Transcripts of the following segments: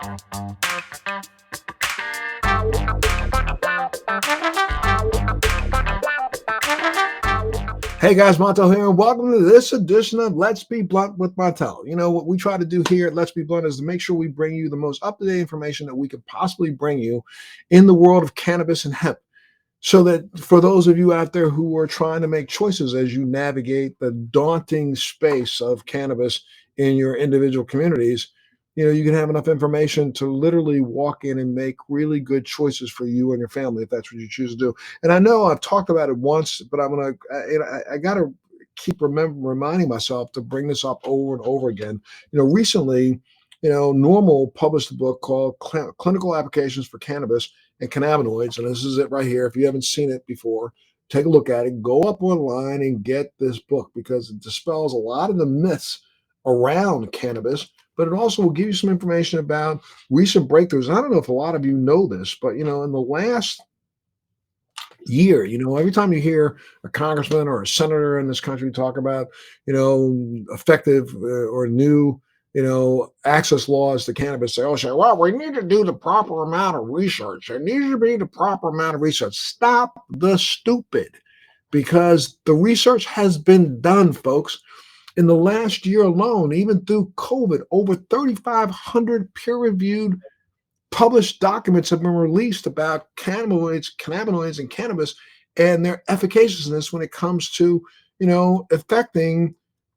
Hey guys, Montel here, and welcome to this edition of Let's Be Blunt with Montel. You know, what we try to do here at Let's Be Blunt is to make sure we bring you the most up-to-date information that we could possibly bring you in the world of cannabis and hemp. So that for those of you out there who are trying to make choices as you navigate the daunting space of cannabis in your individual communities, you know, you can have enough information to literally walk in and make really good choices for you and your family if that's what you choose to do. And I know I've talked about it once, but I got to keep reminding myself to bring this up over and over again. You know, recently, Normal published a book called Clinical Applications for Cannabis and Cannabinoids. And this is it right here. If you haven't seen it before, take a look at it. Go up online and get this book because it dispels a lot of the myths around cannabis, but it also will give you some information about recent breakthroughs. And I don't know if a lot of you know this, but in the last year, every time you hear a congressman or a senator in this country talk about, effective or new access laws to cannabis, they all say, well, we need to do the proper amount of research. There needs to be the proper amount of research. Stop the stupid, because the research has been done, folks. In the last year alone, even through COVID, over 3,500 peer-reviewed published documents have been released about cannabinoids and cannabis and their efficaciousness when it comes to, affecting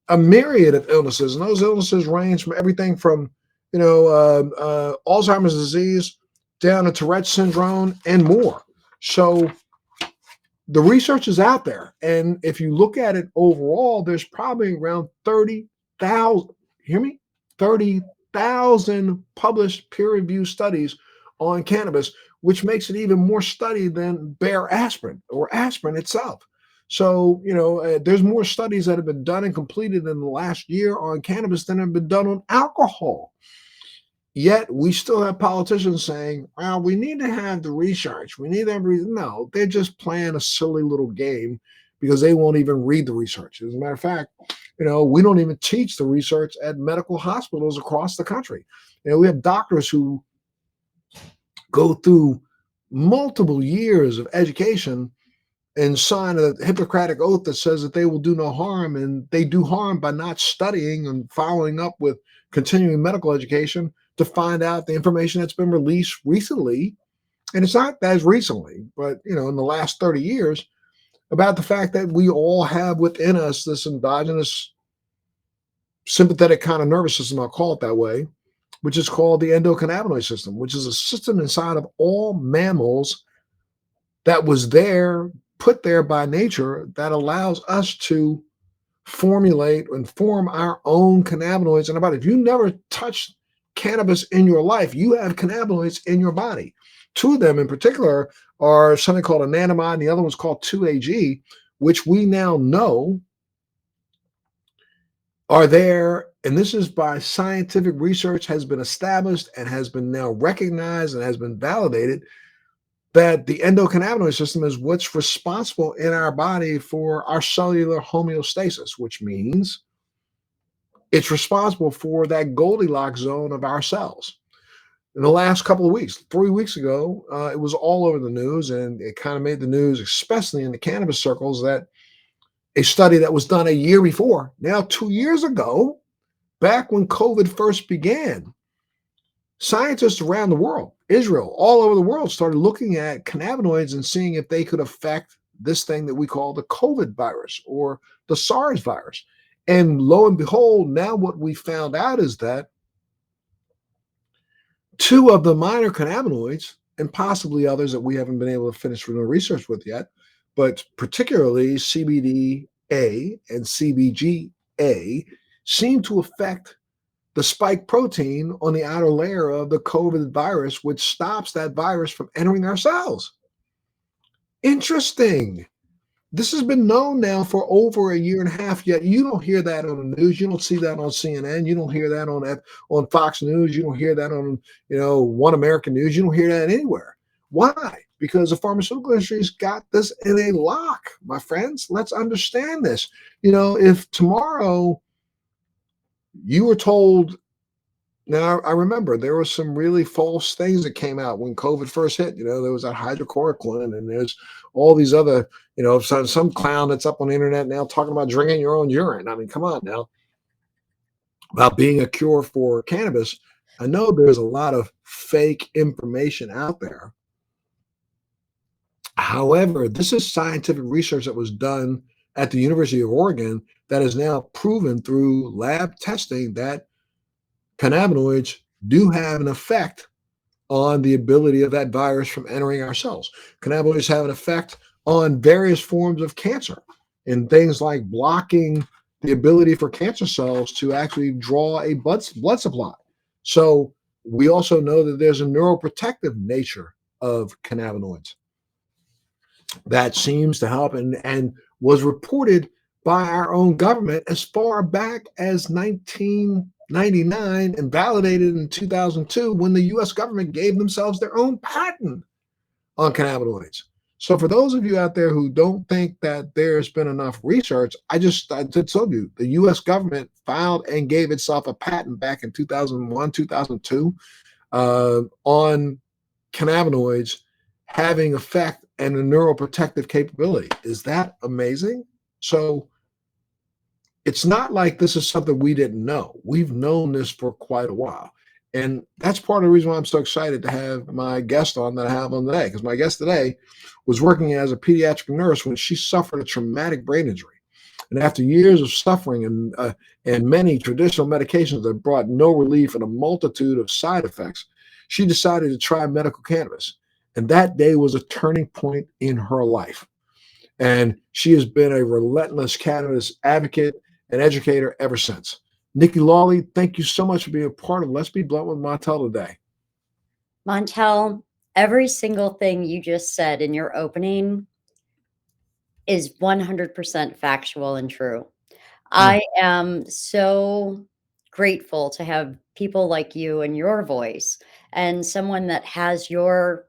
a myriad of illnesses. And those illnesses range from everything from, Alzheimer's disease down to Tourette's syndrome and more. So the research is out there. And if you look at it overall, there's probably around 30,000, hear me? 30,000 published peer-reviewed studies on cannabis, which makes it even more studied than bare aspirin or aspirin itself. So, there's more studies that have been done and completed in the last year on cannabis than have been done on alcohol. Yet we still have politicians saying, well, we need to have the research. We need every. No, they're just playing a silly little game because they won't even read the research. As a matter of fact, we don't even teach the research at medical hospitals across the country. We have doctors who go through multiple years of education and sign a Hippocratic oath that says that they will do no harm, and they do harm by not studying and following up with continuing medical education to find out the information that's been released recently, and it's not as recently, but in the last 30 years, about the fact that we all have within us this endogenous sympathetic kind of nervous system, I'll call it that way, which is called the endocannabinoid system, which is a system inside of all mammals that was put there by nature, that allows us to formulate and form our own cannabinoids in our body. If you never touched cannabis in your life, you have cannabinoids in your body. Two of them in particular are something called anandamide, and the other one's called 2-AG, which we now know are there, and this is by scientific research, has been established and has been now recognized and has been validated, that the endocannabinoid system is what's responsible in our body for our cellular homeostasis, which means it's responsible for that Goldilocks zone of our cells. In the last couple of weeks, 3 weeks ago, it was all over the news, and it kind of made the news, especially in the cannabis circles, that a study that was done a year before, now 2 years ago, back when COVID first began, scientists around the world, Israel, all over the world, started looking at cannabinoids and seeing if they could affect this thing that we call the COVID virus or the SARS virus. And lo and behold, now what we found out is that two of the minor cannabinoids, and possibly others that we haven't been able to finish the research with yet, but particularly CBD-A and CBG-A, seem to affect the spike protein on the outer layer of the COVID virus, which stops that virus from entering our cells. Interesting. This has been known now for over a year and a half, yet you don't hear that on the news. You don't see that on CNN. You don't hear that on Fox News. You don't hear that on, One American News. You don't hear that anywhere. Why? Because the pharmaceutical industry's got this in a lock, my friends. Let's understand this. If tomorrow you were told Now, I remember there was some really false things that came out when COVID first hit. There was that hydrochloroquine, and there's all these other, some clown that's up on the internet now talking about drinking your own urine. I mean, come on now, about being a cure for cannabis. I know there's a lot of fake information out there. However, this is scientific research that was done at the University of Oregon that is now proven through lab testing that cannabinoids do have an effect on the ability of that virus from entering our cells. Cannabinoids have an effect on various forms of cancer and things like blocking the ability for cancer cells to actually draw a blood supply. So we also know that there's a neuroprotective nature of cannabinoids that seems to help and was reported by our own government as far back as 1999 and validated in 2002 when the US government gave themselves their own patent on cannabinoids. So for those of you out there who don't think that there's been enough research, I just told you the US government filed and gave itself a patent back in 2001, 2002 on cannabinoids having effect and a neuroprotective capability. Is that amazing? So it's not like this is something we didn't know. We've known this for quite a while. And that's part of the reason why I'm so excited to have my guest on that I have on today, because my guest today was working as a pediatric nurse when she suffered a traumatic brain injury. And after years of suffering and many traditional medications that brought no relief and a multitude of side effects, she decided to try medical cannabis. And that day was a turning point in her life. And she has been a relentless cannabis advocate and educator ever since. Nikki Lawley, thank you so much for being a part of Let's Be Blunt with Montel today. Montel, every single thing you just said in your opening is 100% factual and true. I am so grateful to have people like you and your voice and someone that has your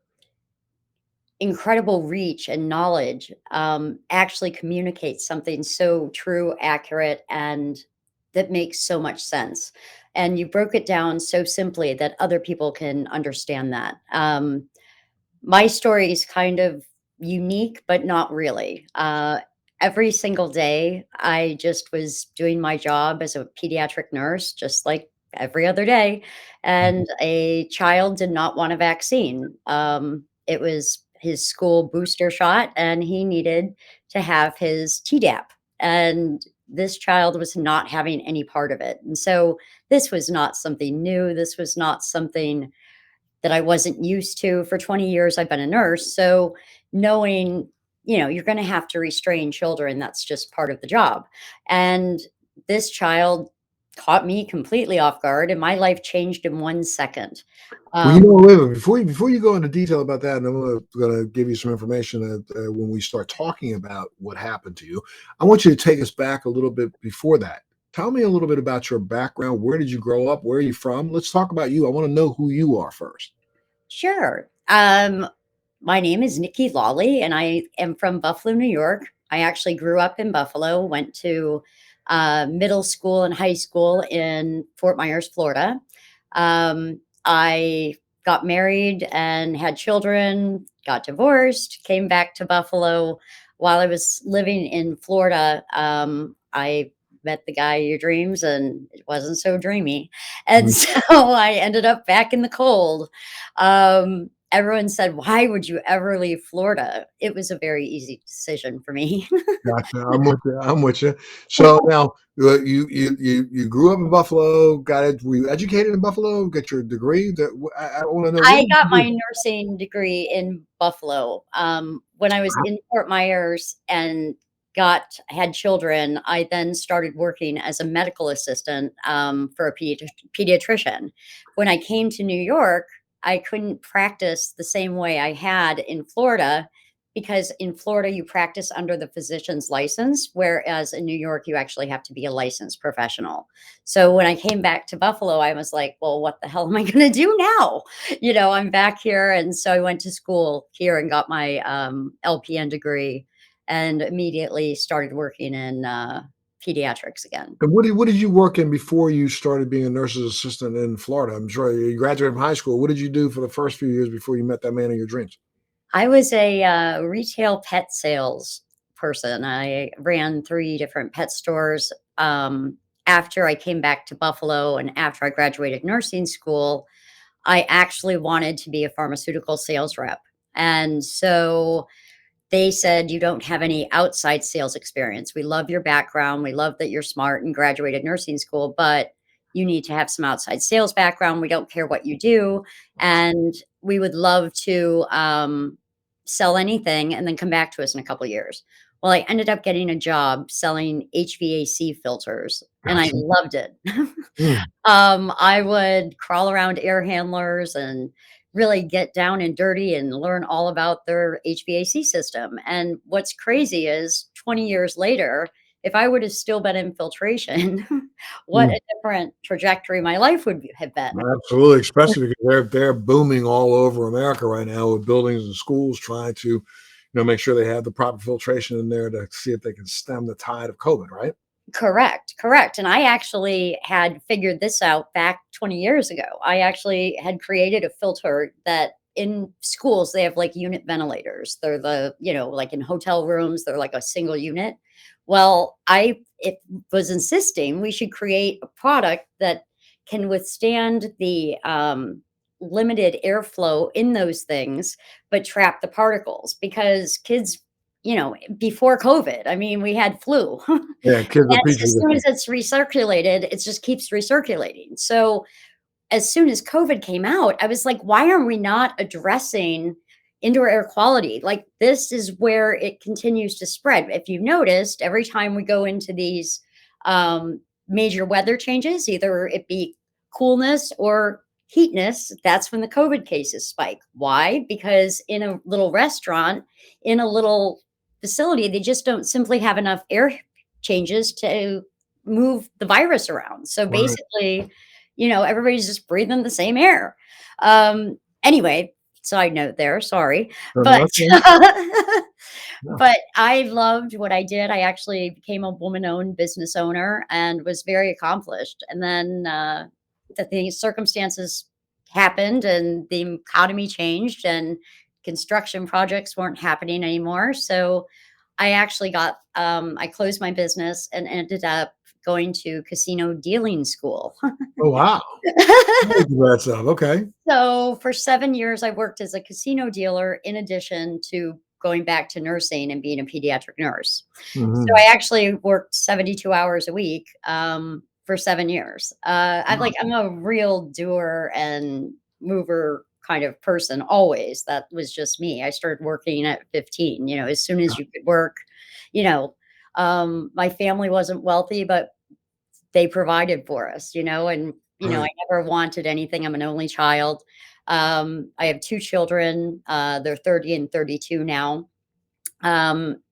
incredible reach and knowledge actually communicates something so true, accurate, and that makes so much sense. And you broke it down so simply that other people can understand that. My story is kind of unique, but not really. Every single day, I just was doing my job as a pediatric nurse, just like every other day. And a child did not want a vaccine. It was his school booster shot, and he needed to have his Tdap. And this child was not having any part of it. And so this was not something new. This was not something that I wasn't used to. For 20 years, I've been a nurse. So knowing, you're going to have to restrain children, that's just part of the job. And this child caught me completely off guard, and my life changed in 1 second. Well, wait, before you go into detail about that, and I'm going to give you some information that when we start talking about what happened to you, I want you to take us back a little bit before that. Tell me a little bit about your background. Where did you grow up? Where are you from? Let's talk about you. I want to know who you are first. Sure. My name is Nikki Lawley, and I am from Buffalo, New York. I actually grew up in Buffalo, went to middle school and high school in Fort Myers, Florida. I got married and had children, got divorced, came back to Buffalo. While I was living in Florida, I met the guy of your dreams, and it wasn't so dreamy. And so I ended up back in the cold. Everyone said, "Why would you ever leave Florida?" It was a very easy decision for me. Gotcha. I'm with you. I'm with you. So now you grew up in Buffalo. Got it. Were you educated in Buffalo? Get your degree? I want to know. What I did got you my do? nursing degree in Buffalo. When I was in Fort Myers and had children, I then started working as a medical assistant for a pediatrician. When I came to New York, I couldn't practice the same way I had in Florida because in Florida you practice under the physician's license, whereas in New York you actually have to be a licensed professional. So when I came back to Buffalo, I was like, well, what the hell am I going to do now? I'm back here. And so I went to school here and got my LPN degree and immediately started working in pediatrics again. And what did you work in before you started being a nurse's assistant in Florida? I'm sure you graduated from high school. What did you do for the first few years before you met that man of your dreams? I was a retail pet sales person. I ran 3 different pet stores. After I came back to Buffalo and after I graduated nursing school, I actually wanted to be a pharmaceutical sales rep. And so they said, "You don't have any outside sales experience. We love your background. We love that you're smart and graduated nursing school, but you need to have some outside sales background. We don't care what you do. And we would love to sell anything and then come back to us in a couple years." Well, I ended up getting a job selling HVAC filters and I Gotcha. loved it. Mm, I would crawl around air handlers and really get down and dirty and learn all about their HVAC system. And what's crazy is 20 years later, if I would have still been in filtration, what mm. a different trajectory my life would have been. Absolutely, especially because they're booming all over America right now with buildings and schools trying to, make sure they have the proper filtration in there to see if they can stem the tide of COVID, right? Correct, correct. And I actually had figured this out back 20 years ago. I actually had created a filter that in schools they have like unit ventilators. They're like in hotel rooms, they're like a single unit. Well, I it was insisting we should create a product that can withstand the limited airflow in those things, but trap the particles because kids, before COVID, I mean, we had flu. Yeah, kids are As petri soon as dishes. it's recirculated, it just keeps recirculating. So, as soon as COVID came out, I was like, "Why are we not addressing indoor air quality?" Like, this is where it continues to spread. If you noticed, every time we go into these, major weather changes, either it be coolness or heatness, that's when the COVID cases spike. Why? Because in a little restaurant, in a little facility, they just don't simply have enough air changes to move the virus around. So Right. basically, everybody's just breathing the same air. Anyway, side note there, sorry. So But nothing. No. but I loved what I did. I actually became a woman-owned business owner and was very accomplished. And then the circumstances happened and the economy changed and construction projects weren't happening anymore. So I actually I closed my business and ended up going to casino dealing school. Oh, wow. Congrats up. Okay. So for 7 years, I worked as a casino dealer in addition to going back to nursing and being a pediatric nurse. So Mhm. I actually worked 72 hours a week for 7 years. Wow. I'm a real doer and mover kind of person always. That was just me. I started working at 15, as soon as you could work, you know. My family wasn't wealthy, but they provided for us, and, I Right. never wanted anything. I'm an only child. I have 2 children. They're 30 and 32 now. Um,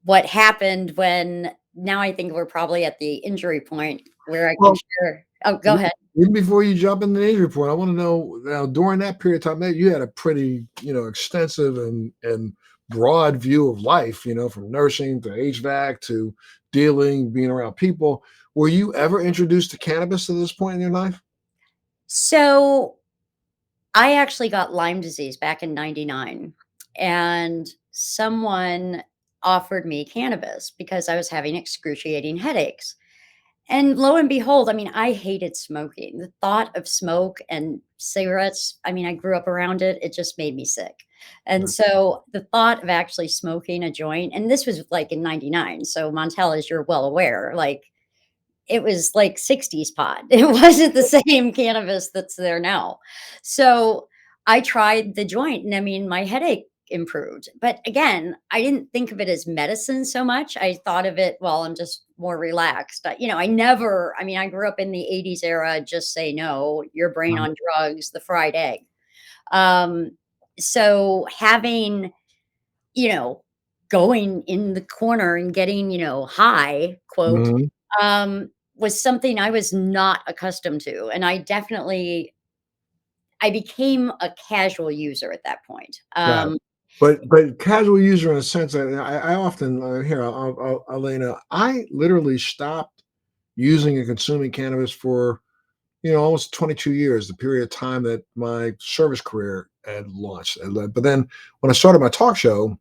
what happened when now I think we're probably at the injury point where I can Well, share. Oh, go even ahead. even before you jump in the age report, I wanna know now during that period of time that you had a pretty, extensive and broad view of life, from nursing to HVAC to dealing, being around people. Were you ever introduced to cannabis at this point in your life? So, I actually got Lyme disease back in '99, and someone offered me cannabis because I was having excruciating headaches. And lo and behold, I mean, I hated smoking. The thought of smoke and cigarettes, I mean, I grew up around it. It just made me sick. And Right. so the thought of actually smoking a joint, and this was like in '99. So Montel, as you're well aware, like it was like 60s pot. It wasn't the same cannabis that's there now. So I tried the joint and I mean, my headache improved. But again, I didn't think of it as medicine so much. I thought of it, well, I'm just more relaxed. I mean, I grew up in the '80s era, just say no, your brain Right. on drugs, the fried egg. Um, so having, you know, going in the corner and getting, high, quote, Mhm. was something I was not accustomed to, and I became a casual user at that point. Got it. But casual user in a sense that I often here I'll lay out. I literally stopped using and consuming cannabis for almost 22 years, the period of time that my service career had launched. But then when I started my talk show,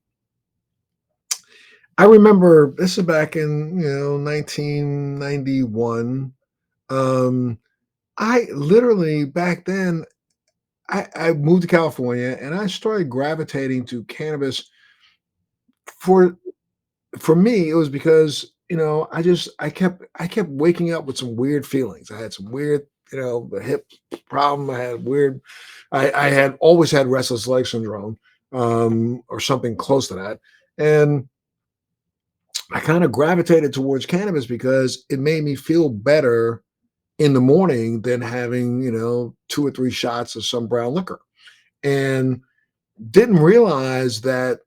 I remember this is back in 1991. Um, I literally back then I moved to California and I started gravitating to cannabis for for me, it was because, I kept waking up with some weird feelings. I had some weird, the hip problem. I had weird I had always had restless leg syndrome, or something close to that. And I kind of gravitated towards cannabis because it made me feel better in the morning than having, two or three shots of some brown liquor. And didn't realize that,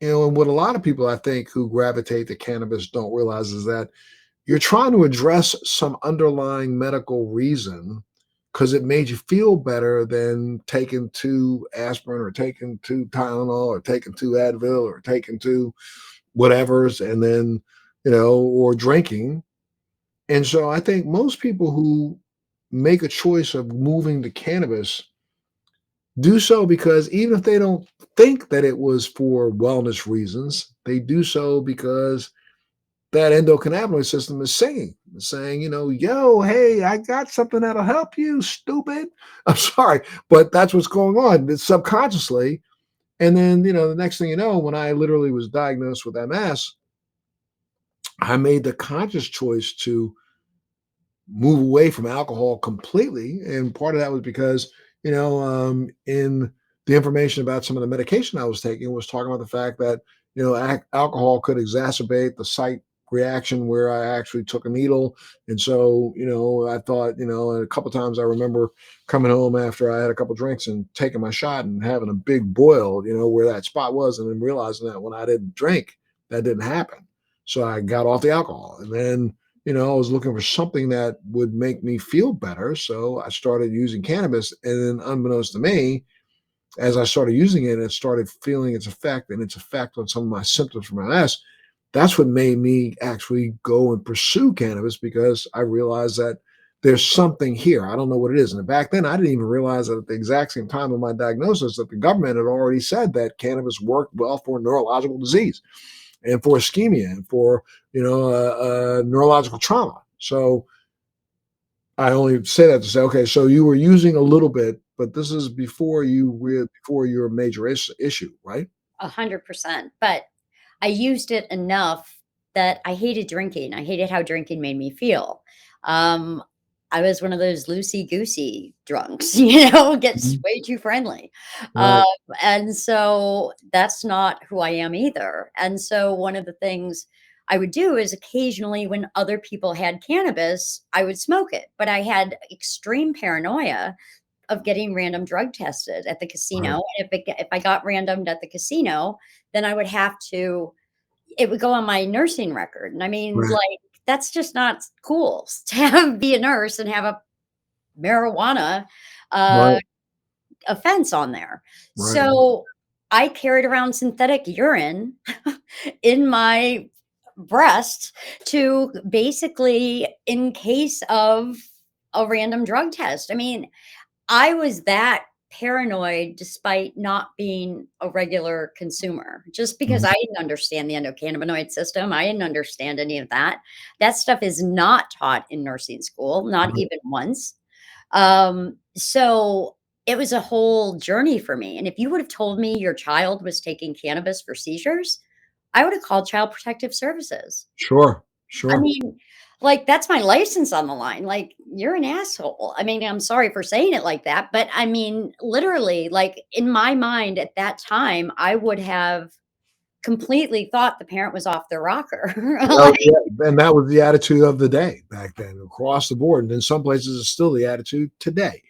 and what a lot of people I think who gravitate to cannabis don't realize is that you're trying to address some underlying medical reason because it made you feel better than taking two aspirin or taking two Tylenol or taking two Advil or taking two whatevers and then, or drinking. And so I think most people who make a choice of moving to cannabis do so because even if they don't think that it was for wellness reasons, they do so because that endocannabinoid system is singing, saying, yo, hey, I got something that'll help you, stupid. I'm sorry, but that's what's going on. It's subconsciously. And then, the next thing you know, when I literally was diagnosed with MS, I made the conscious choice to move away from alcohol completely. And part of that was because, in the information about some of the medication I was taking was talking about the fact that, alcohol could exacerbate the site reaction where I actually took a needle. And so, I thought, a couple times I remember coming home after I had a couple drinks and taking my shot and having a big boil, where that spot was, and then realizing that when I didn't drink, that didn't happen. So I got off the alcohol. And then I was looking for something that would make me feel better. So I started using cannabis. And then, unbeknownst to me, as I started using it and started feeling its effect and its effect on some of my symptoms from MS, that's what made me actually go and pursue cannabis because I realized that there's something here. I don't know what it is. And back then, I didn't even realize that at the exact same time of my diagnosis that the government had already said that cannabis worked well for neurological disease and for ischemia and for neurological trauma. So I only say that to say, okay, so you were using a little bit, but this is before your major issue, right? 100%. But I used it enough that I hated drinking. I hated how drinking made me feel. Um, I was one of those loosey goosey drunks, gets Mhm. way too friendly. Um, Right, and so that's not who I am either. And so one of the things I would do is occasionally when other people had cannabis, I would smoke it. But I had extreme paranoia of getting random drug tested at the casino. right, And if I got randomed at the casino, then I would have to it would go on my nursing record. And I mean, right, like, that's just not cool to have be a nurse and have a marijuana uh, right, offense on there. right. So I carried around synthetic urine in my breast to basically in case of a random drug test. I mean, I was that paranoid despite not being a regular consumer, just because Mhm. I didn't understand the endocannabinoid system. I didn't understand any of that. That stuff is not taught in nursing school, not Right. even once. So it was a whole journey for me. And if you would have told me your child was taking cannabis for seizures, I would have called Child Protective Services. Sure, I sure. mean, like, that's my license on the line. Like, you're an asshole. I mean, I'm sorry for saying it like that, but I mean, literally, like, in my mind at that time, I would have completely thought the parent was off their rocker. Well, Like, yeah, and that was the attitude of the day back then across the board, and in some places, it's still the attitude today.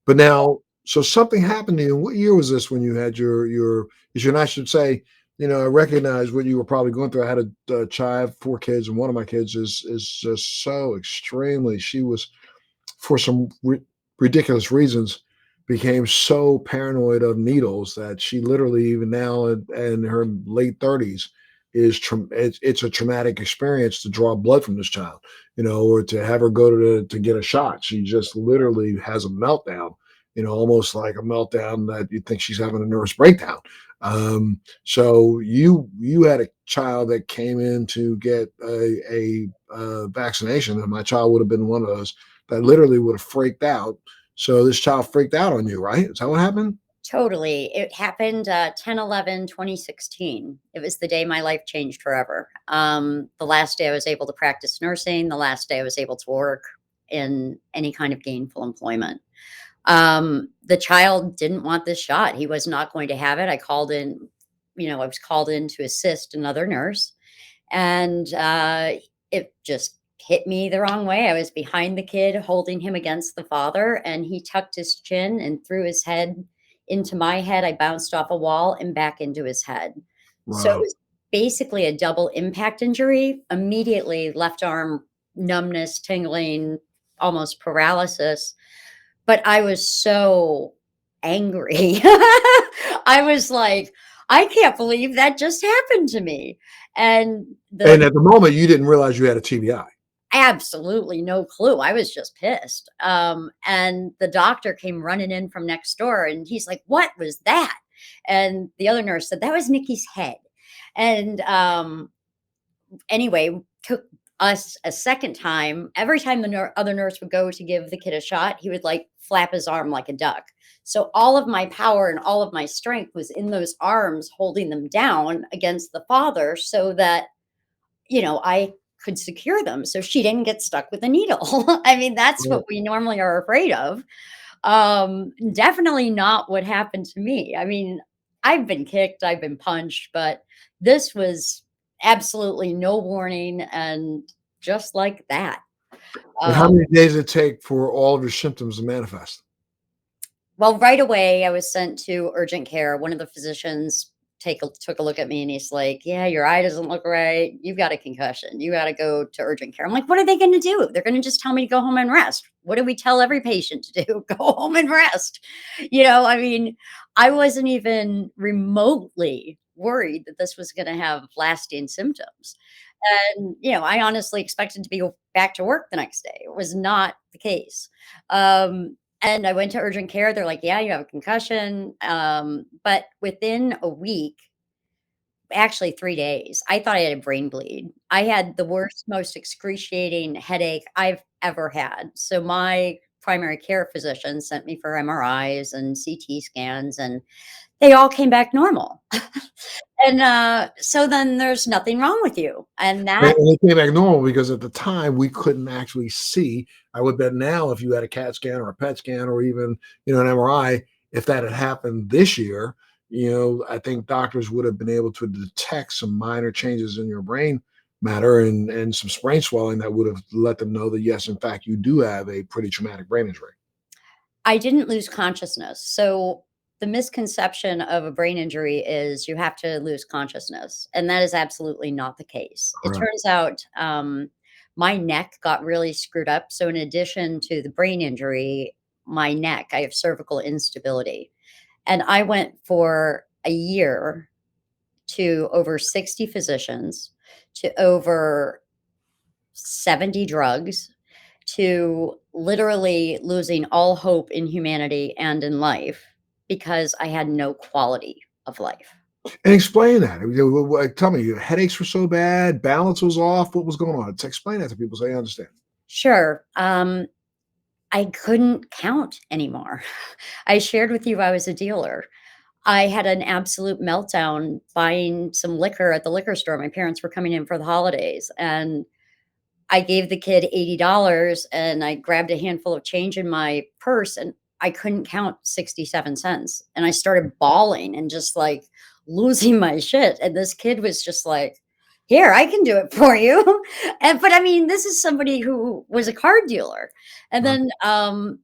But now, so something happened to you. What year was this when you had your? And I should say, I recognize what you were probably going through. I had a child, 4 kids, and one of my kids is just so extremely. She was for some ridiculous reasons. became so paranoid of needles that she literally, even now in her late 30s, it's a traumatic experience to draw blood from this child, or to have her go to get a shot. She just literally has a meltdown, almost like a meltdown that you think she's having a nervous breakdown. So you had a child that came in to get a vaccination, and my child would have been one of those that literally would have freaked out. So this child freaked out on you, right? Is that what happened? Totally. It happened 10/11/2016. It was the day my life changed forever. The last day I was able to practice nursing, the last day I was able to work in any kind of gainful employment. The child didn't want this shot. He was not going to have it. I called in, I was called in to assist another nurse, and it just hit me the wrong way. I was behind the kid, holding him against the father, and he tucked his chin and threw his head into my head. I bounced off a wall and back into his head. So it Wow. was basically a double impact injury. Immediately, left arm numbness, tingling, almost paralysis. But I was so angry. I was like, I can't believe that just happened to me. And the And at the moment, you didn't realize you had a TBI. Absolutely no clue. I was just pissed. And the doctor came running in from next door and he's like, "What was that?" And the other nurse said, "That was Nikki's head." And anyway, took us a second time. Every time the other nurse would go to give the kid a shot, he would like flap his arm like a duck. So all of my power and all of my strength was in those arms, holding them down against the father so that, I could secure them so she didn't get stuck with a needle. I mean, that's Right. what we normally are afraid of. Definitely not what happened to me. I mean, I've been kicked, I've been punched, but this was absolutely no warning and just like that. And how Um, many days did it take for all of your symptoms to manifest? well, right away I was sent to urgent care. One of the physicians took a look at me and he's like, "Yeah, your eye doesn't look right. You've got a concussion. You got to go to urgent care." I'm like, "What are they going to do? They're going to just tell me to go home and rest. What do we tell every patient to do? Go home and rest." I mean, I wasn't even remotely worried that this was going to have lasting symptoms. And, I honestly expected to be back to work the next day. It was not the case. And I went to urgent care. They're like, "Yeah, you have a concussion." But within a week, actually 3 days, I thought I had a brain bleed. I had the worst, most excruciating headache I've ever had. So my primary care physician sent me for MRIs and CT scans, and they all came back normal. And, so then there's nothing wrong with you. And that And it came back normal because at the time we couldn't actually see. I would bet now if you had a CAT scan or a PET scan or even an MRI, if that had happened this year, I think doctors would have been able to detect some minor changes in your brain matter and some brain swelling that would have let them know that yes, in fact, you do have a pretty traumatic brain injury. I didn't lose consciousness. So the misconception of a brain injury is you have to lose consciousness, and that is absolutely not the case. It Correct. turns out my neck got really screwed up. So in addition to the brain injury, my neck, I have cervical instability, and I went for a year to over 60 physicians, to over 70 drugs, to literally losing all hope in humanity and in life because I had no quality of life. And explain that. Tell me, your headaches were so bad, balance was off. What was going on? Explain that to people so they understand. Sure. I couldn't count anymore. I shared with you I was a dealer. I had an absolute meltdown buying some liquor at the liquor store. My parents were coming in for the holidays, and I gave the kid $80 and I grabbed a handful of change in my purse and I couldn't count 67 cents. And I started bawling and just like losing my shit. And this kid was just like, "Here, I can do it for you." But I mean, this is somebody who was a card dealer. And Right. then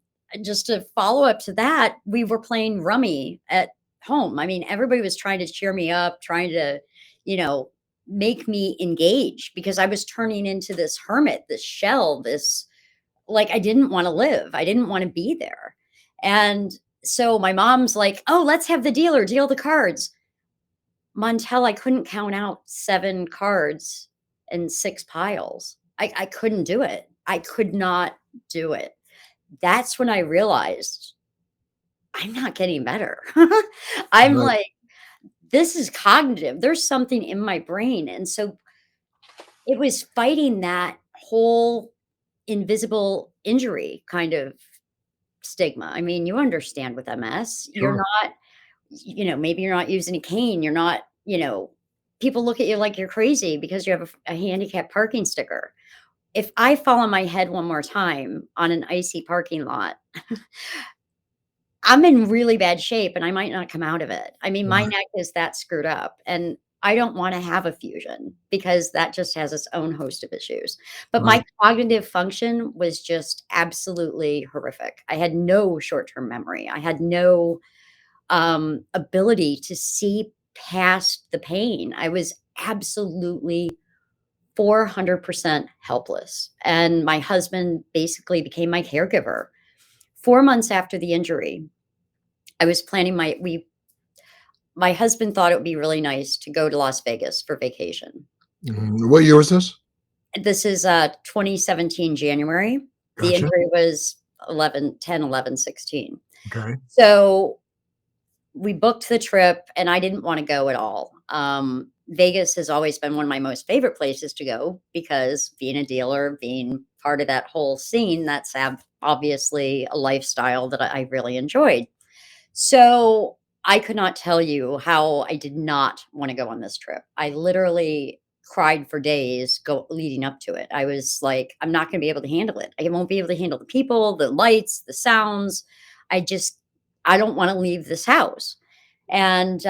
just to follow up to that, we were playing rummy at home. I mean, everybody was trying to cheer me up, trying to, you know, make me engage because I was turning into this hermit, this shell, this like I didn't want to live. I didn't want to be there. And So my mom's like, "Oh, let's have the dealer deal the cards." Montel, I couldn't count out 7 cards and 6 piles. I couldn't do it. I could not do it. That's when I realized I'm not getting better. I'm Right. like, this is cognitive. There's something in my brain. And so it was fighting that whole invisible injury kind of stigma. I mean, you understand with MS, you're Sure. not, maybe you're not using a cane. You're not, people look at you like you're crazy because you have a handicap parking sticker. If I fall on my head one more time on an icy parking lot, I'm in really bad shape and I might not come out of it. I mean, my Right. neck is that screwed up and I don't want to have a fusion because that just has its own host of issues. But Right. my cognitive function was just absolutely horrific. I had no short term memory, I had no ability to see past the pain. I was absolutely 400% helpless. And my husband basically became my caregiver. 4 months after the injury, I was planning my husband thought it would be really nice to go to Las Vegas for vacation. What year was this? This is 2017 January. The Gotcha. injury was 11, 10, 11, 16. Okay. So we booked the trip and I didn't want to go at all. Vegas has always been one of my most favorite places to go because being a dealer, being part of that whole scene, that's obviously a lifestyle that I really enjoyed. So I could not tell you how I did not want to go on this trip. I literally cried for days leading up to it. I was like, I'm not going to be able to handle it. I won't be able to handle the people, the lights, the sounds. I just, I don't want to leave this house. And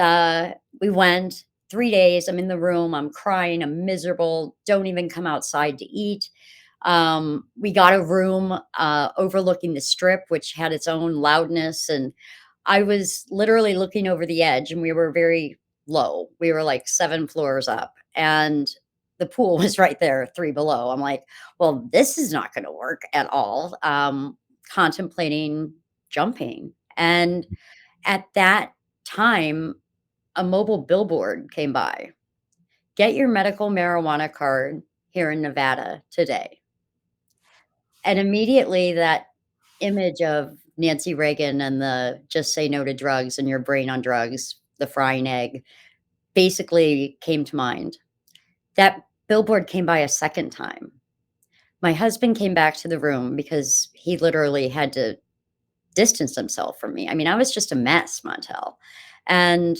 we went 3 days. I'm in the room. I'm crying. I'm miserable. Don't even come outside to eat. We got a room overlooking the strip, which had its own loudness. And I was literally looking over the edge and we were very low. We were like 7 floors up and the pool was right there, 3 below. I'm like, well, this is not going to work at all. Contemplating jumping. And at that time, a mobile billboard came by. Get your medical marijuana card here in Nevada today. And immediately that image of Nancy Reagan and the "just say no to drugs and your brain on drugs, the frying egg" basically came to mind. That billboard came by a second time. My husband came back to the room because he literally had to distance himself from me. I mean, I was just a mess, Montel. And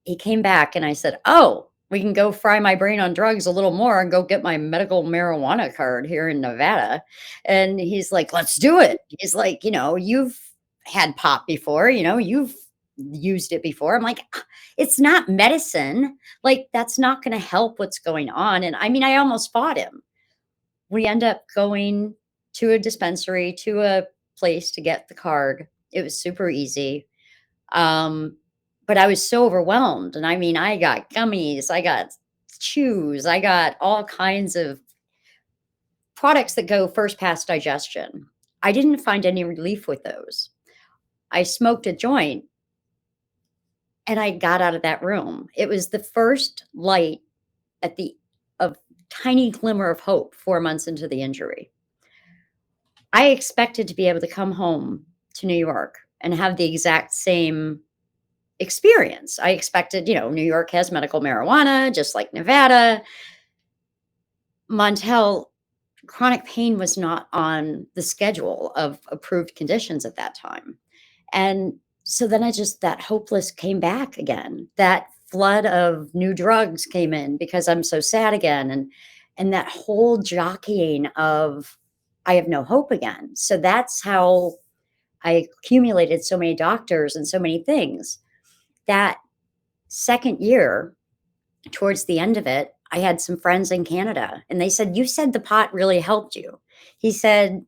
he came back and I said, "Oh, we can go fry my brain on drugs a little more and go get my medical marijuana card here in Nevada." And he's like, "Let's do it." He's like, "You've had pot before, you've used it before." I'm like, "Ah, it's not medicine. Like, that's not going to help what's going on." And I mean, I almost fought him. We end up going to a dispensary, to a place to get the card. It was super easy. Um, but I was so overwhelmed, and I mean, I got gummies, I got chews, I got all kinds of products that go first pass digestion. I didn't find any relief with those. I smoked a joint and I got out of that room. It was the first light at the of tiny glimmer of hope 4 months into the injury. I expected to be able to come home to New York and have the exact same experience. I expected, New York has medical marijuana, just like Nevada. Montel, chronic pain was not on the schedule of approved conditions at that time. And so then that hopeless came back again. That flood of new drugs came in because I'm so sad again. And that whole jockeying of I have no hope again. So that's how I accumulated so many doctors and so many things. That second year, towards the end of it, I had some friends in Canada and they said, "You said the pot really helped you." He said,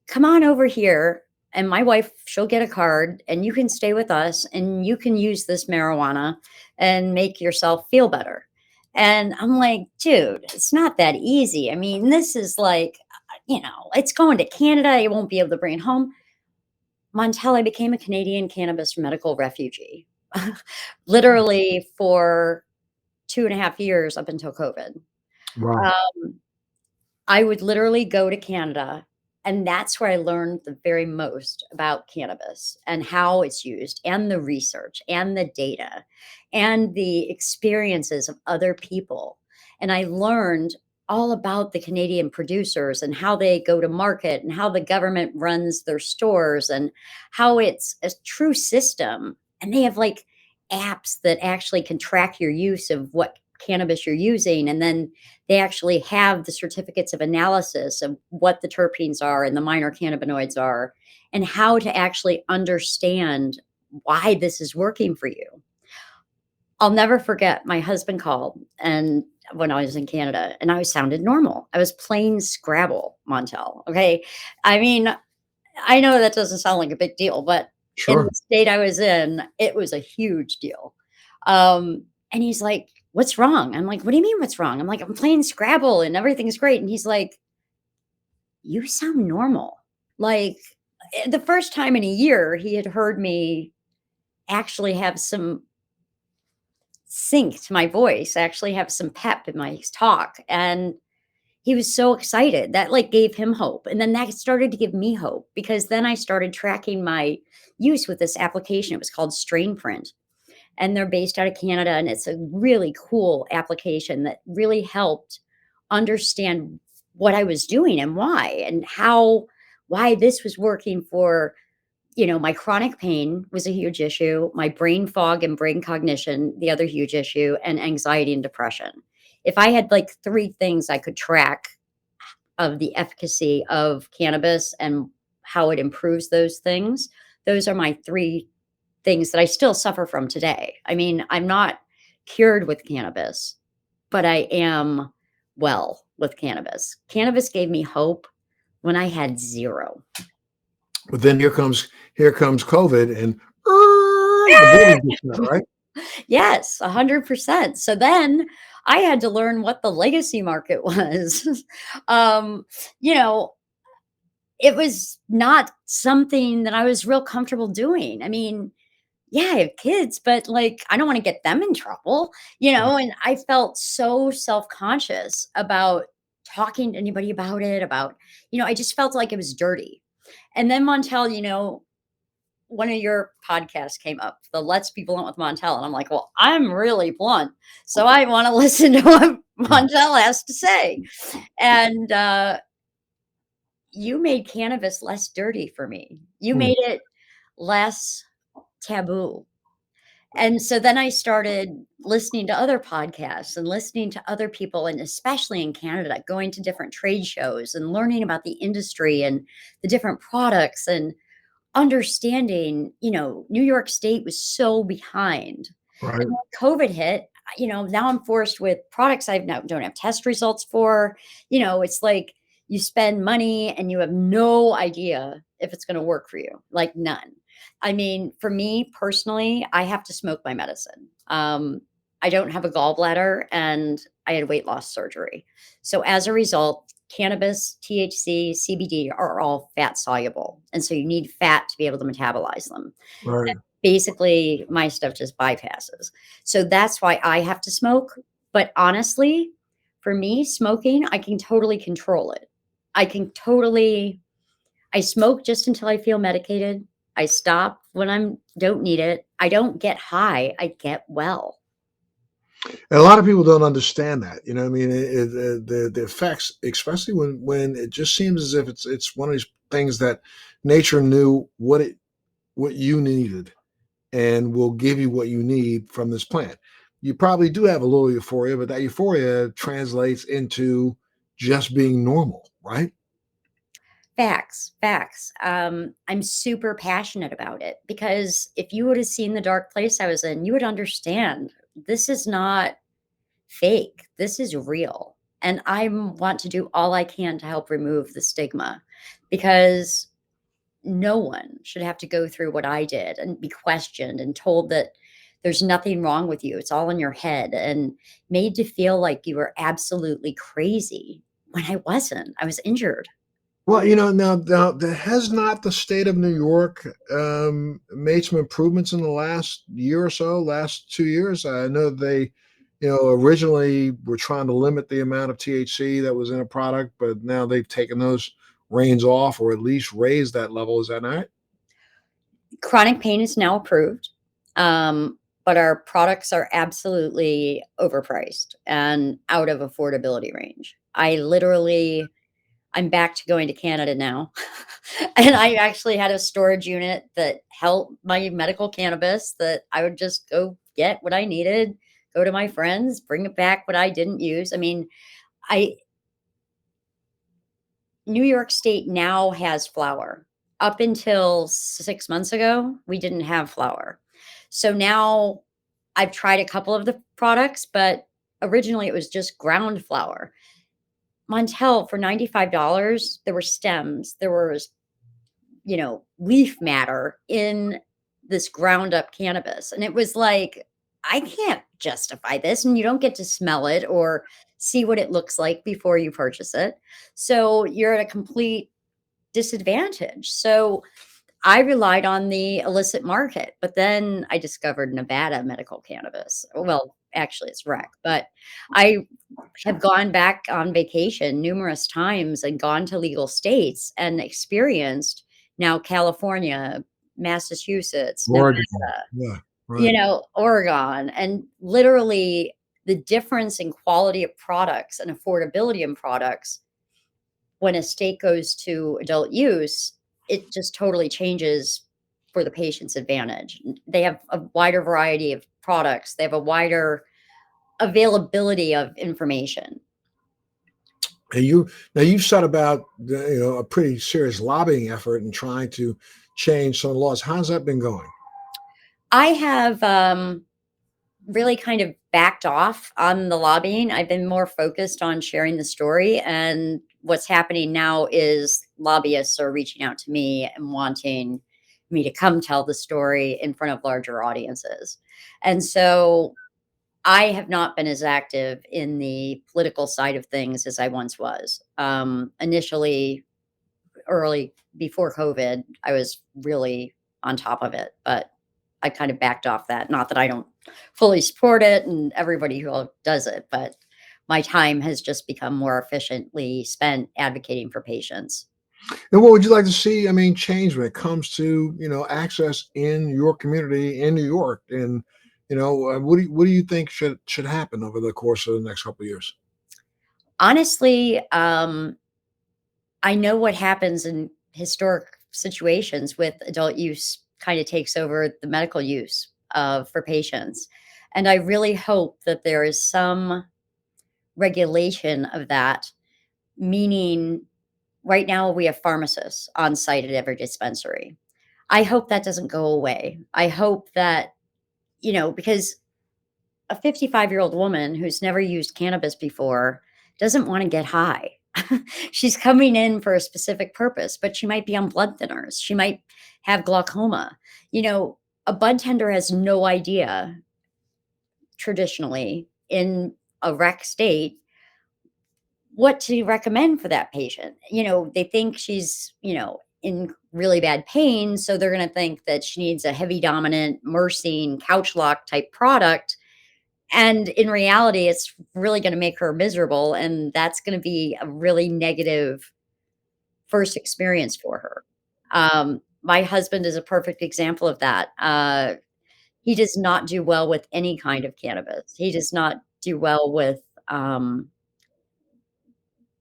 "Come on over here and my wife, she'll get a card and you can stay with us and you can use this marijuana and make yourself feel better." And I'm like, dude, it's not that easy. I mean, this is like, it's going to Canada. You won't be able to bring it home. Montel, I became a Canadian cannabis medical refugee, literally for 2.5 years up until COVID. Wow. Um, I would literally go to Canada, and that's where I learned the very most about cannabis and how it's used, and the research, and the data, and the experiences of other people. And I learned all about the Canadian producers and how they go to market and how the government runs their stores and how it's a true system. And they have like apps that actually can track your use of what cannabis you're using. And then they actually have the certificates of analysis of what the terpenes are and the minor cannabinoids are, and how to actually understand why this is working for you. I'll never forget my husband called and when I was in Canada and I sounded normal. I was playing Scrabble, Montel. Okay. I mean, I know that doesn't sound like a big deal, but in Sure. the state I was in, it was a huge deal. And he's like, "What's wrong?" I'm like, "What do you mean what's wrong?" I'm like, "I'm playing Scrabble and everything's great." And he's like, "You sound normal." Like the first time in a year he had heard me actually have some sync to my voice, actually have some pep in my talk. And he was so excited that like gave him hope. And then that started to give me hope because then I started tracking my use with this application. It was called Strain Print, and they're based out of Canada. And it's a really cool application that really helped understand what I was doing and why, and why this was working for, my chronic pain was a huge issue, my brain fog and brain cognition, the other huge issue, and anxiety and depression. If I had like three things I could track of the efficacy of cannabis and how it improves those things, those are my three things that I still suffer from today. I mean, I'm not cured with cannabis, but I am well with cannabis. Cannabis gave me hope when I had zero. But then here comes COVID and the borders get shut, right? Yes, 100%. So then I had to learn what the legacy market was. um, you know, it was not something that I was real comfortable doing. I mean, yeah, I have kids, but like I don't want to get them in trouble, and I felt so self-conscious about talking to anybody about it, I just felt like it was dirty. And then Montel, one of your podcasts came up, the Let's Be Blunt with Montel. And I'm like, well, I'm really blunt. So I want to listen to what Montel has to say. And you made cannabis less dirty for me. You Mm. made it less taboo. And so then I started listening to other podcasts and listening to other people, and especially in Canada, going to different trade shows and learning about the industry and the different products and understanding, New York State was so behind. Right. And when COVID hit, now I'm forced with products I now don't have test results for. It's like you spend money and you have no idea if it's going to work for you, like none. I mean, for me personally, I have to smoke my medicine. I don't have a gallbladder and I had weight loss surgery. So as a result, cannabis, THC, CBD are all fat soluble. And so you need fat to be able to metabolize them. Right. Basically, my stuff just bypasses. So that's why I have to smoke. But honestly, for me, smoking, I can totally control it. I smoke just until I feel medicated. I stop when I don't need it. I don't get high. I get well. And a lot of people don't understand that. You know what I mean? The effects, especially when it just seems as if it's one of these things that nature knew what you needed and will give you what you need from this plant. You probably do have a little euphoria, but that euphoria translates into just being normal, right? Facts, facts. I'm super passionate about it because if you would have seen the dark place I was in, you would understand this is not fake. This is real. And I want to do all I can to help remove the stigma because no one should have to go through what I did and be questioned and told that there's nothing wrong with you. It's all in your head and made to feel like you were absolutely crazy when I wasn't. I was injured. Well, now has not the state of New York made some improvements in the last year or so, last 2 years? I know they, originally were trying to limit the amount of THC that was in a product, but now they've taken those reins off or at least raised that level. Is that right? Chronic pain is now approved, but our products are absolutely overpriced and out of affordability range. I'm back to going to Canada now. And I actually had a storage unit that held my medical cannabis that I would just go get what I needed, go to my friends, bring it back what I didn't use. I mean, I New York State now has flower. Up until 6 months ago, we didn't have flower. So now I've tried a couple of the products, but originally it was just ground flower. Montel for $95, there were stems, there was, leaf matter in this ground up cannabis. And it was like, I can't justify this. And you don't get to smell it or see what it looks like before you purchase it. So you're at a complete disadvantage. So I relied on the illicit market, but then I discovered Nevada medical cannabis. Well, actually, it's rec, but I have gone back on vacation numerous times and gone to legal states and experienced now California, Massachusetts, Oregon. Nevada, Yeah. Right. Oregon, and literally the difference in quality of products and affordability in products when a state goes to adult use, it just totally changes for the patient's advantage. They have a wider variety of products. They have a wider availability of information. And you've said about a pretty serious lobbying effort in trying to change some of the laws. How's that been going? I have really kind of backed off on the lobbying. I've been more focused on sharing the story. And what's happening now is lobbyists are reaching out to me and wanting me to come tell the story in front of larger audiences. And so I have not been as active in the political side of things as I once was. Initially, early before COVID, I was really on top of it, but I kind of backed off that. Not that I don't fully support it and everybody who does it, but my time has just become more efficiently spent advocating for patients. And what would you like to see? I mean, change when it comes to access in your community in New York, and what do you think should happen over the course of the next couple of years? Honestly, I know what happens in historic situations with adult use kind of takes over the medical use for patients. And I really hope that there is some regulation of that, meaning right now we have pharmacists on site at every dispensary. I hope that doesn't go away. I hope that, because a 55-year-old woman who's never used cannabis before doesn't want to get high. She's coming in for a specific purpose, but she might be on blood thinners. She might have glaucoma. A bud tender has no idea traditionally in a rec state what to recommend for that patient. They think she's, in really bad pain. So they're going to think that she needs a heavy dominant, Mercine, couch lock type product. And in reality, it's really going to make her miserable. And that's going to be a really negative first experience for her. My husband is a perfect example of that. He does not do well with any kind of cannabis. He does not do well with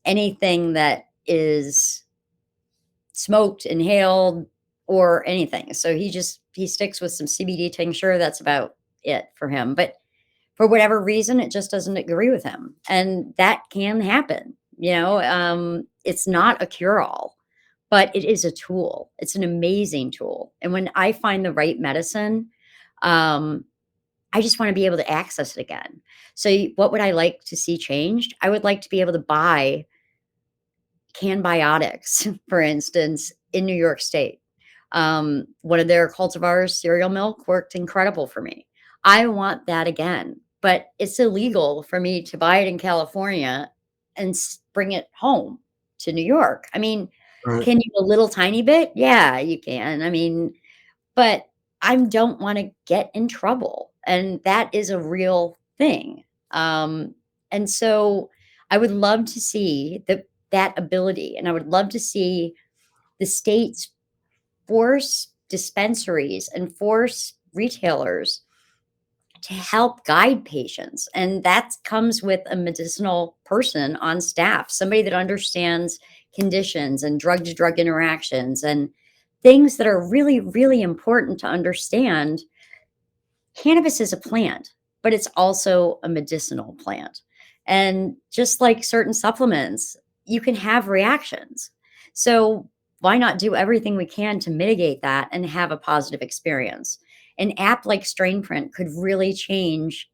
anything that is smoked, inhaled, or anything. So he sticks with some CBD tincture. That's about it for him. But for whatever reason, it just doesn't agree with him, and that can happen. It's not a cure all, but it is a tool. It's an amazing tool. And when I find the right medicine, um, I just want to be able to access it again. So, what would I like to see changed? I would like to be able to buy Canbiotics, for instance, in New York State. One of their cultivars, cereal milk, worked incredible for me. I want that again, but it's illegal for me to buy it in California and bring it home to New York. I mean, Right. Can you a little tiny bit? Yeah, you can. I mean, but I don't wanna get in trouble, and that is a real thing. Um, and so I would love to see that ability, and I would love to see the states force dispensaries and force retailers to help guide patients, and that comes with a medicinal person on staff, somebody that understands conditions and drug to drug interactions and things that are really, really important to understand. Cannabis is a plant, but it's also a medicinal plant. And just like certain supplements, you can have reactions. So, why not do everything we can to mitigate that and have a positive experience? An app like StrainPrint could really change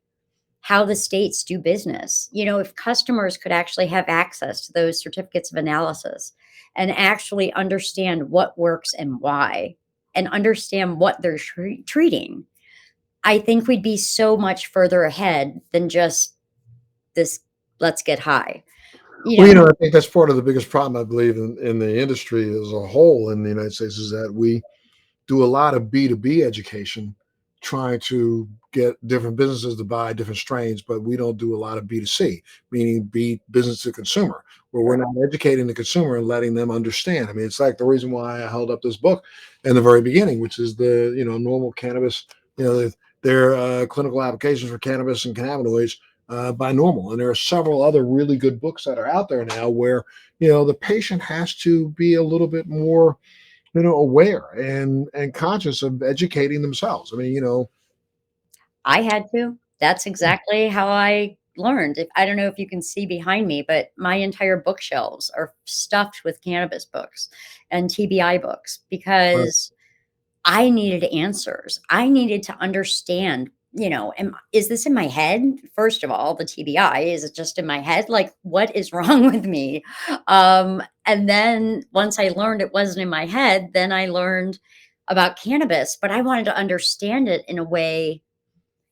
how the states do business. If customers could actually have access to those certificates of analysis and actually understand what works and why, and understand what they're treating, I think we'd be so much further ahead than just this let's get high. You Well, know, I think that's part of the biggest problem I believe in the industry as a whole in the United States is that we do a lot of B2B education trying to get different businesses to buy different strains, but we don't do a lot of B2C, meaning business to consumer, where we're Correct. not educating the consumer and letting them understand. I mean, it's like the reason why I held up this book in the very beginning, which is the, normal cannabis, their clinical applications for cannabis and cannabinoids by normal. And there are several other really good books that are out there now where, the patient has to be a little bit more aware and conscious of educating themselves. I mean, I had to. That's exactly how I learned. If I don't know if you can see behind me, but my entire bookshelves are stuffed with cannabis books and TBI books uh, because I needed answers. I needed to understand, is this in my head? First of all, the TBI, is it just in my head? Like, what is wrong with me? And then once I learned it wasn't in my head, then I learned about cannabis, but I wanted to understand it in a way.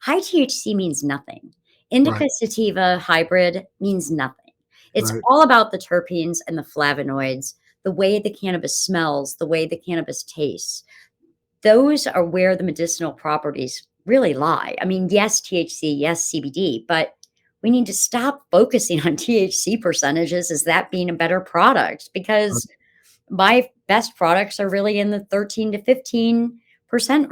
High THC means nothing. right, Indica sativa hybrid means nothing. It's right, all about the terpenes and the flavonoids, the way the cannabis smells, the way the cannabis tastes. Those are where the medicinal properties really lie. I mean, yes, THC, yes, CBD, but we need to stop focusing on THC percentages as that being a better product, right, because my best products are really in the 13 to 15%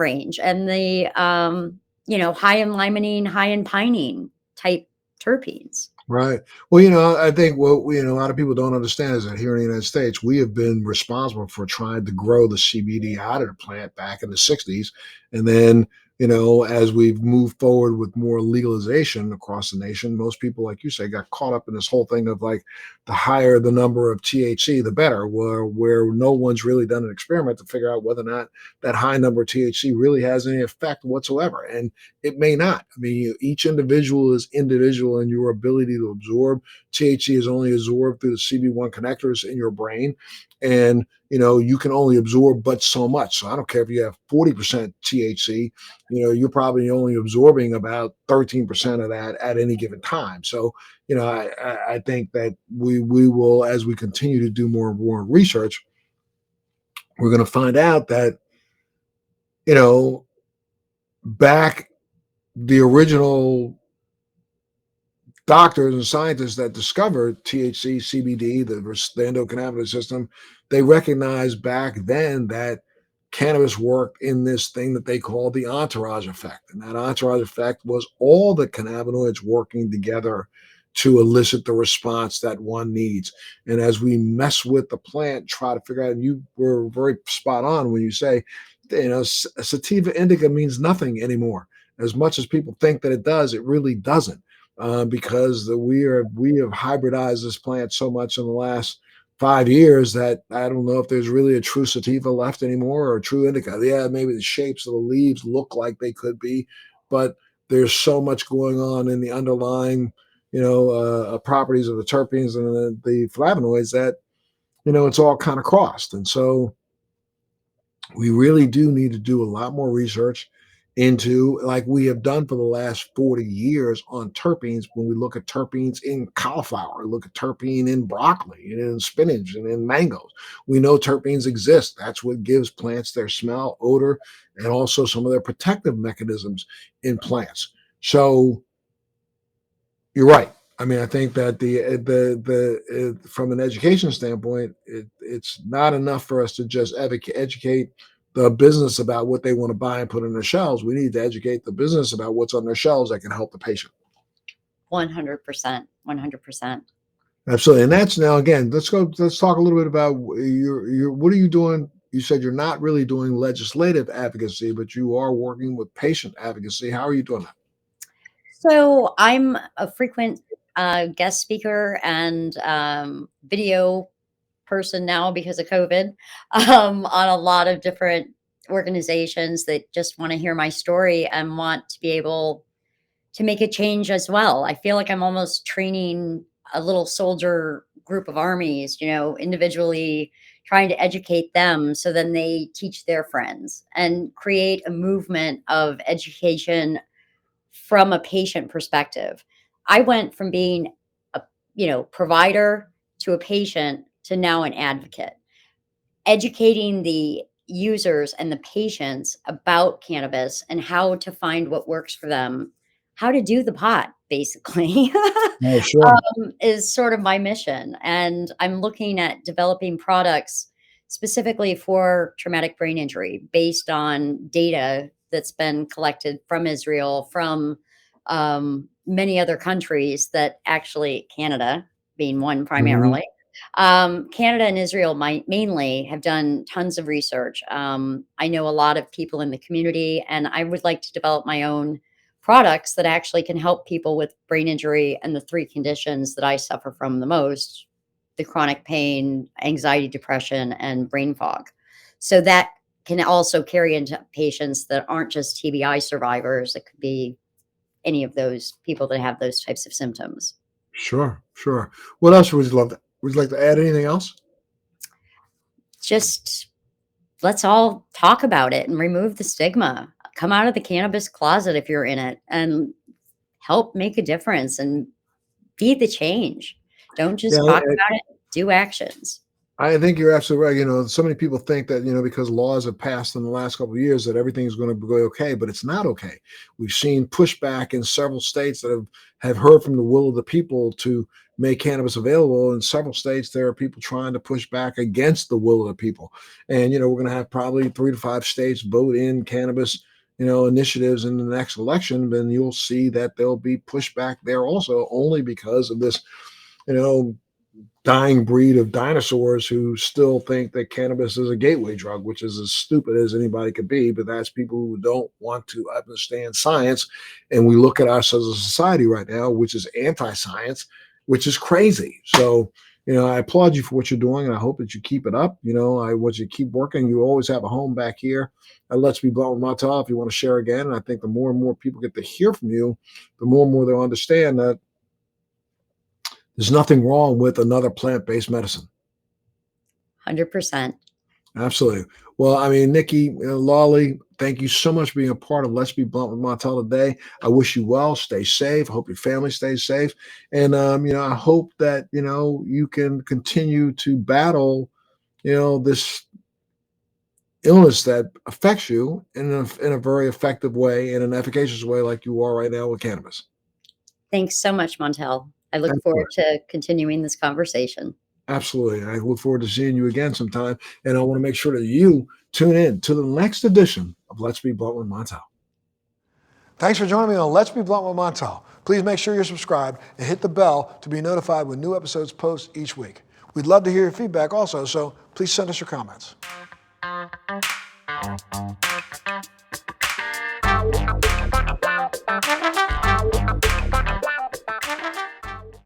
range, and the high in limonene, high in pinene type terpenes. right. Well, I think what a lot of people don't understand is that here in the United States, we have been responsible for trying to grow the CBD out of the plant back in the '60s, and then as we've moved forward with more legalization across the nation, most people, like you say, got caught up in this whole thing of like the higher the number of THC, the better. Where no one's really done an experiment to figure out whether or not that high number of THC really has any effect whatsoever, and it may not. I mean, each individual is individual in your ability to absorb. THC is only absorbed through the CB1 connectors in your brain. And, you can only absorb but so much. So I don't care if you have 40% THC, you're probably only absorbing about 13% of that at any given time. So, I think that we will, as we continue to do more and more research, we're going to find out that, you know, back the original doctors and scientists that discovered THC, CBD, the endocannabinoid system, they recognized back then that cannabis worked in this thing that they call the entourage effect. And that entourage effect was all the cannabinoids working together to elicit the response that one needs. And as we mess with the plant, try to figure out, and you were very spot on when you say, sativa indica means nothing anymore. As much as people think that it does, it really doesn't, because we have hybridized this plant so much in the last 5 years that I don't know if there's really a true sativa left anymore or a true indica. Yeah, maybe the shapes of the leaves look like they could be, but there's so much going on in the underlying, properties of the terpenes and the flavonoids that it's all kind of crossed. And so we really do need to do a lot more research into, like we have done for the last 40 years on terpenes. When we look at terpenes in cauliflower, look at terpene in broccoli and in spinach and in mangoes, we know terpenes exist. That's what gives plants their smell, odor, and also some of their protective mechanisms in plants. So you're right. I mean, I think that from an education standpoint, it's not enough for us to just educate the business about what they want to buy and put on their shelves. We need to educate the business about what's on their shelves that can help the patient. 100%. 100%. Absolutely. And that's now, again, let's talk a little bit about what are you doing? You said you're not really doing legislative advocacy, but you are working with patient advocacy. How are you doing that? So I'm a frequent guest speaker and video person now because of COVID, on a lot of different organizations that just want to hear my story and want to be able to make a change as well. I feel like I'm almost training a little soldier group of armies, individually trying to educate them so then they teach their friends and create a movement of education from a patient perspective. I went from being a, provider to a patient to now an advocate, educating the users and the patients about cannabis and how to find what works for them, how to do the pot, basically, Oh, sure. is sort of my mission. And I'm looking at developing products specifically for traumatic brain injury based on data that's been collected from Israel, from many other countries that actually, Canada being one Mhm. primarily. Canada and Israel mainly have done tons of research. I know a lot of people in the community, and I would like to develop my own products that actually can help people with brain injury and the three conditions that I suffer from the most: the chronic pain, anxiety, depression, and brain fog. So that can also carry into patients that aren't just TBI survivors. It could be any of those people that have those types of symptoms. Sure, sure. What else would you like to add anything else? Just let's all talk about it and remove the stigma. Come out of the cannabis closet if you're in it and help make a difference and be the change. Don't Yeah, just talk about it, do actions. I think you're absolutely right. So many people think that, because laws have passed in the last couple of years that everything's going to go okay, but it's not okay. We've seen pushback in several states that have heard from the will of the people to make cannabis available. In several states, there are people trying to push back against the will of the people. And, we're going to have probably 3 to 5 states vote in cannabis, initiatives in the next election. Then you'll see that there'll be pushback there also, only because of this, you know, dying breed of dinosaurs who still think that cannabis is a gateway drug, which is as stupid as anybody could be. But that's people who don't want to understand science. And we look at us as a society right now, which is anti-science, which is crazy. So, I applaud you for what you're doing, and I hope that you keep it up. I want you to keep working. You always have a home back here at Let's Be Blunt with Montel if you want to share again. And I think the more and more people get to hear from you, the more and more they'll understand that there's nothing wrong with another plant-based medicine. 100%. Absolutely. Well, I mean, Nikki Lawley, thank you so much for being a part of Let's Be Blunt with Montel today. I wish you well. Stay safe. I hope your family stays safe. And, I hope that, you can continue to battle, this illness that affects you in a very effective way, in an efficacious way, like you are right now with cannabis. Thanks so much, Montel. I look Absolutely. forward to continuing this conversation. Absolutely. I look forward to seeing you again sometime. And I want to make sure that you tune in to the next edition of Let's Be Blunt with Montel. Thanks for joining me on Let's Be Blunt with Montel. Please make sure you're subscribed and hit the bell to be notified when new episodes post each week. We'd love to hear your feedback also, so please send us your comments.